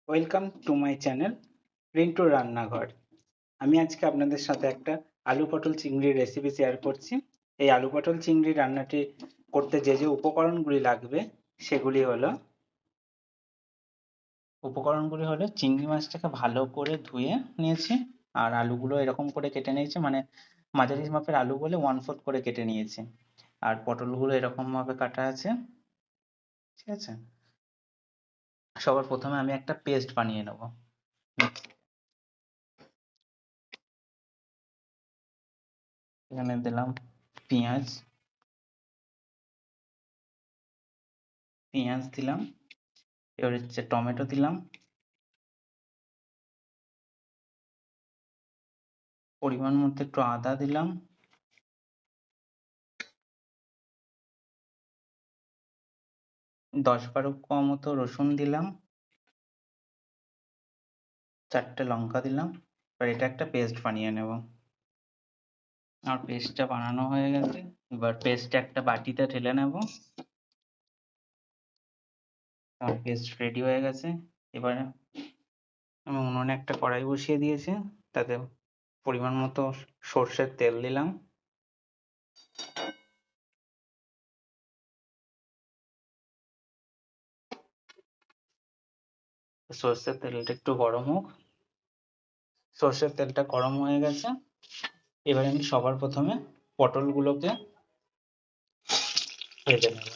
Welcome to my channel রিন্টুর রান্নাঘর। আমি আজকে আপনাদের সাথে একটা আলু পটল চিংড়ির রেসিপি শেয়ার করছি। এই আলু পটল চিংড়ি রান্নাটি করতে যে যে উপকরণগুলি লাগবে সেগুলি হলো চিংড়ি মাছটাকে ভালো করে ধুয়ে নিয়েছি, আর আলুগুলো এরকম করে কেটে নিয়েছি, মানে মাঝারি মাপের আলু বলে 1/4 করে কেটে নিয়েছি। আর পটলগুলো এরকম ভাবে কাটা আছে, ঠিক আছে। সবার প্রথমে আমি একটা পেস্ট বানিয়ে নেব। এখানে দিলাম পেঁয়াজ, দিলাম। এবার হচ্ছে টমেটো দিলাম, পরিমাণ মতো একটু আদা দিলাম, 10-12 কোয়া মতো রসুন দিলাম, 4টে লঙ্কা দিলাম। এবার এটা একটা পেস্ট বানিয়ে নেব। আর পেস্টটা বানানো হয়ে গেছে, এবার পেস্টটা একটা বাটিতে ঢেলে নেব। আমার পেস্ট রেডি হয়ে গেছে। এবারে আমি উনুনে একটা কড়াই বসিয়ে দিয়েছি, তাতে পরিমাণ মতো সর্ষের তেল দিলাম। সর্ষের তেলটা একটু গরম হোক। সর্ষের তেলটা গরম হয়ে গেছে। এবারে আমি সবার প্রথমে পটলগুলোকে ভেজে নেব।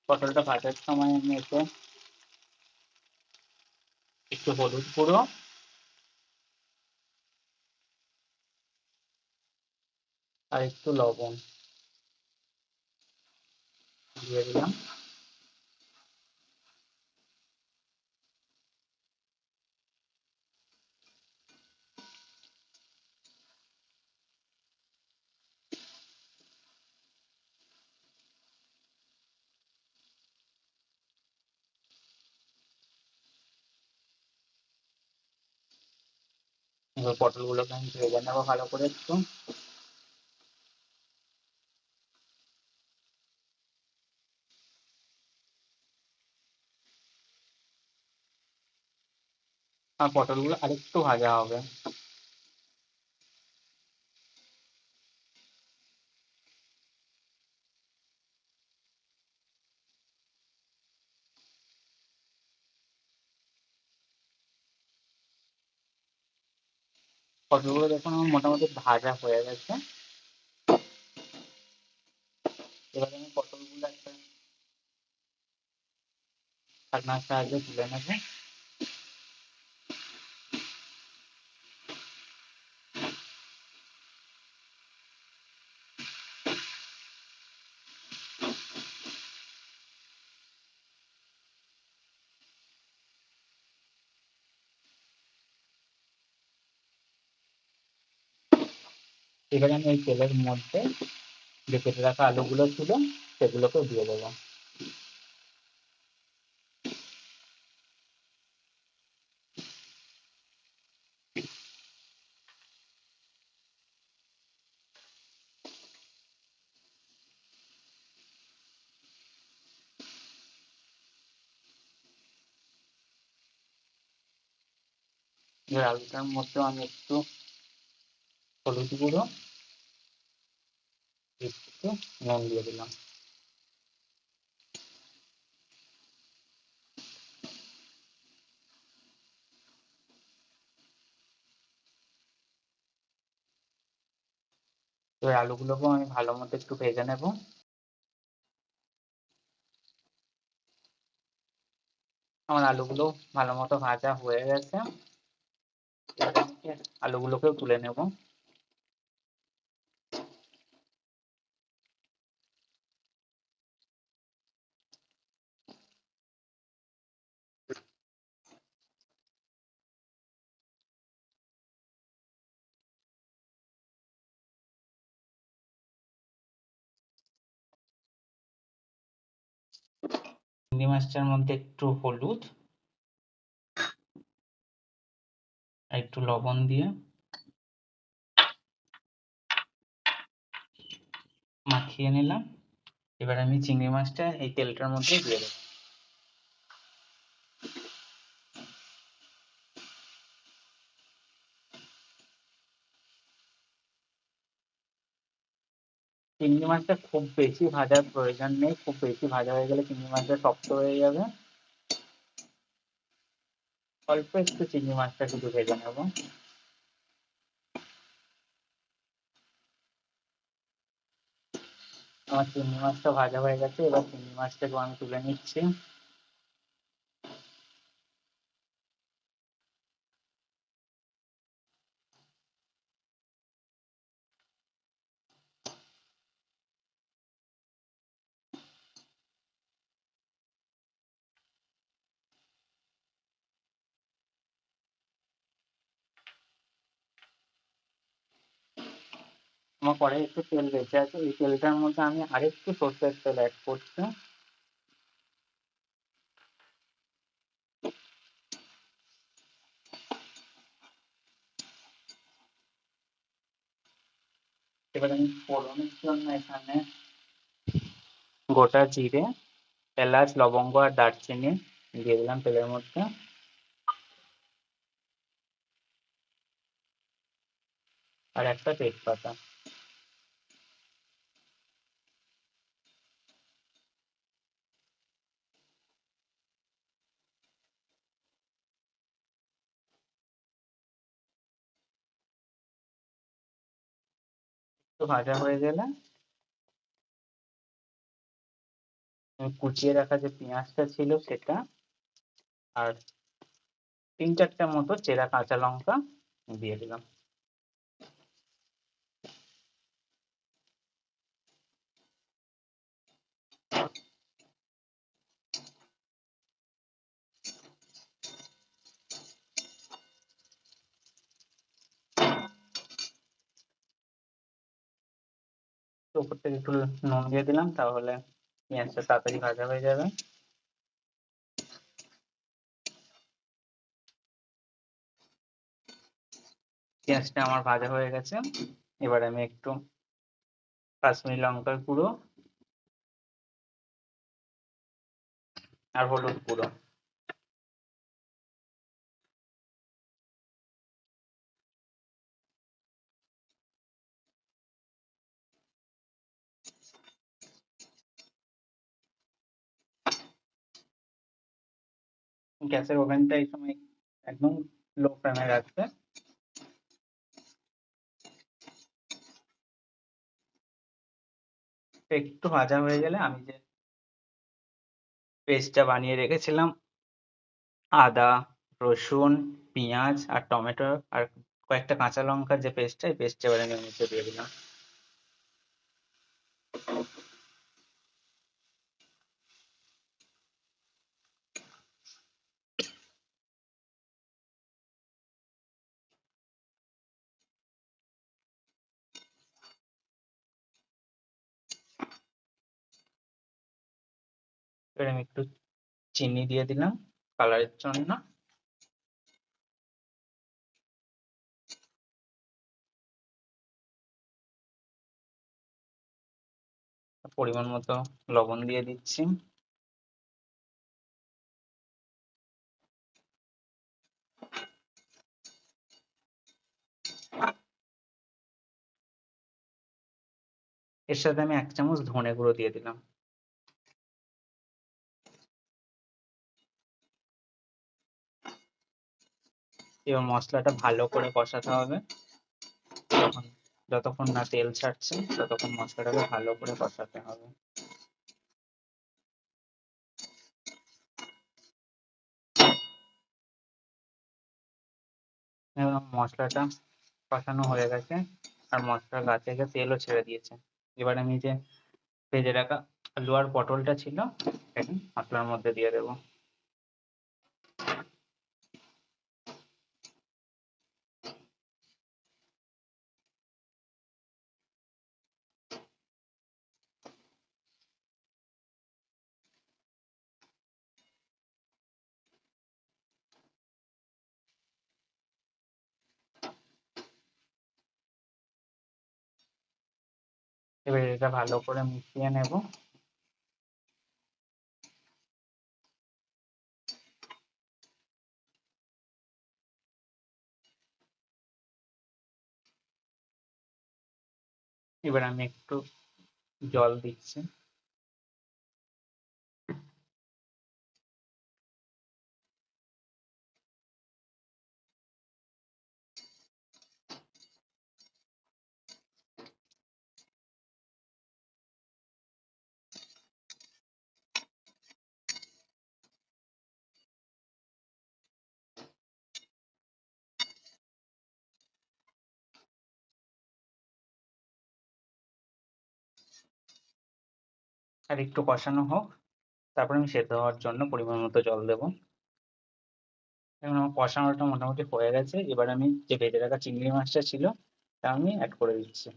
পটলটা ভাজার সময় আমি এতে একটু হলুদ গুঁড়ো আর একটু লবণ দিয়ে দিলাম। এবার পটলগুলোকে আমি ভেজে নেবো ভালো করে একটু। আর পটলগুলো আরেকটু ভাজা হবে। পটলগুলো দেখুন আমার মোটামুটি ভাজা হয়ে গেছে। এবার আমি পটলগুলো একটা ঢাকনার সাহায্যে তুলে নেবো। এবারে আমি এই তেলের মধ্যে যে কেটে রাখা আলুগুলো ছিল সেগুলোকেও দিয়ে দেবো। এবার আলুটার মধ্যেও আমি একটু হলুদ গুঁড়ো, একটু নুন দিয়ে দিলাম। এবার আলুগুলোকেও আমি ভালো মতো একটু ভেজে নেবো। আমার আলুগুলো ভালো মতো ভাজা হয়ে গেছে। এবার আমি আলুগুলোকেও তুলে নেবো। চিংড়ি মাছটার মধ্যে একটু হলুদ আর একটু লবণ দিয়ে মাখিয়ে নিলাম। এবার আমি চিংড়ি মাছটা এই তেলটার মধ্যে দিয়ে দেবো। চিংড়ি মাছটা খুব বেশি ভাজার প্রয়োজন নেই, খুব বেশি ভাজা হয়ে গেলে চিংড়ি মাছটা শক্ত হয়ে যাবে। অল্প একটু চিংড়ি মাছটা শুধু ভেজে নেবো। আমার চিংড়ি মাছটা ভাজা হয়ে গেছে, এবার চিংড়ি মাছটাকে আমি তুলে নিচ্ছি। আমার কড়াইয়ে একটু তেল বেঁচে আছে, এই তেলটার মধ্যে আমি আরেকটু সর্ষের তেল অ্যাড করছি। এবার আমি ফোড়নের জন্য এখানে গোটা জিরে, এলাচ, লবঙ্গ আর দারচিনি দিয়ে দিলাম তেলের মধ্যে। আর একটা তেজপাতা। একটু ভাজা হয়ে গেলে কুচিয়ে রাখা যে পেঁয়াজটা ছিল সেটা আর 3-4টে মতো চেরা কাঁচা লঙ্কা দিয়ে দিলাম। উপর থেকে একটু নুন দিয়ে দিলাম, তাহলে পেঁয়াজটা তাড়াতাড়ি ভাজা হয়ে যাবে। পেঁয়াজটা আমার ভাজা হয়ে গেছে, এবার আমি একটু কাশ্মীরি লঙ্কার গুঁড়ো আর হলুদ গুঁড়ো গ্যাসের ওভেনটা এই সময় একদম লো ফ্লেমে রাখবে। একটু ভাজা হয়ে গেলে আমি যে পেস্টটা বানিয়ে রেখেছিলাম আদা, রসুন, পেঁয়াজ আর টমেটো আর কয়েকটা কাঁচা লঙ্কার যে পেস্টটা, এই পেস্টটা এবার আমি এর মধ্যে দিয়ে দিলাম। এবার আমি একটু চিনি দিয়ে দিলাম কালারের জন্য। পরিমাণ মতো লবণ দিয়ে দিচ্ছি। এর সাথে আমি 1 চামচ ধনে গুঁড়ো দিয়ে দিলাম। এবার মশলাটা ভালো করে কষাতে হবে, যখন যতক্ষণ না তেল ছাড়ছে ততক্ষণ মশলাটাকে ভালো করে কষাতে হবে। এবং মশলাটা কষানো হয়ে গেছে আর মশলার গা থেকে তেলও ছেড়ে দিয়েছে। এবার আমি যে ভেজে রাখা আলু আর পটলটা ছিল সেটা মশলার মধ্যে দিয়ে দেবো। এবার এটা ভালো করে মিশিয়ে নেব। এবার আমি একটু জল দিচ্ছি। আর একটু কষানো হোক, তারপর আমি সেদ্ধ হওয়ার জন্য পরিমাণ মতো জল দেবো। এখন আমার কষানোটা মোটামুটি হয়ে গেছে, এবার আমি যে ভেজে রাখা চিংড়ি মাছটা ছিল তা আমি অ্যাড করে দিচ্ছি।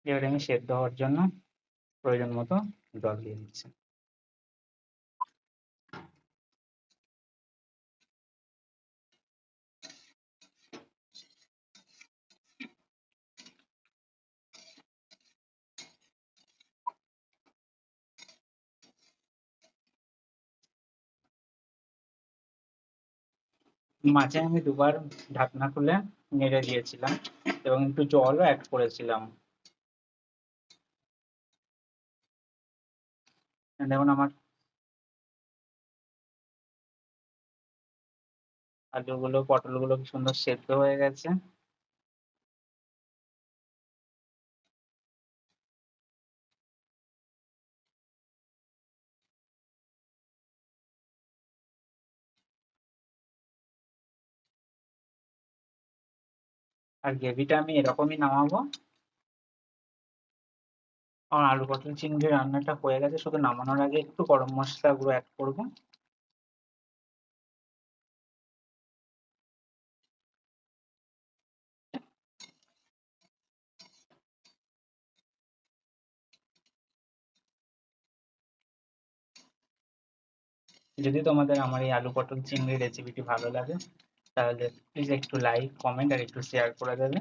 এবারে আমি সেদ্ধ হওয়ার জন্য প্রয়োজন মতো জল দিয়ে দিচ্ছি। মাঝে আমি দুবার ঢাকনা খুলে নেড়ে দিয়েছিলাম এবং একটু জলও অ্যাড করেছিলাম। দেখুন আমার আলুগুলো পটলগুলো কি সুন্দর সেদ্ধ হয়ে গেছে। আর গ্রেভিটা আমি এরকমই নামাবো। আমার আলু পটল চিংড়ি রান্নাটা হয়ে গেছে, শুধু নামানোর আগে একটু গরম মশলা গুঁড়ো অ্যাড করবো। যদি তোমাদের আমার এই আলু পটল চিংড়ি রেসিপিটি ভালো লাগে তাহলে প্লিজ একটু লাইক কমেন্ট আর একটু শেয়ার করে দেবে।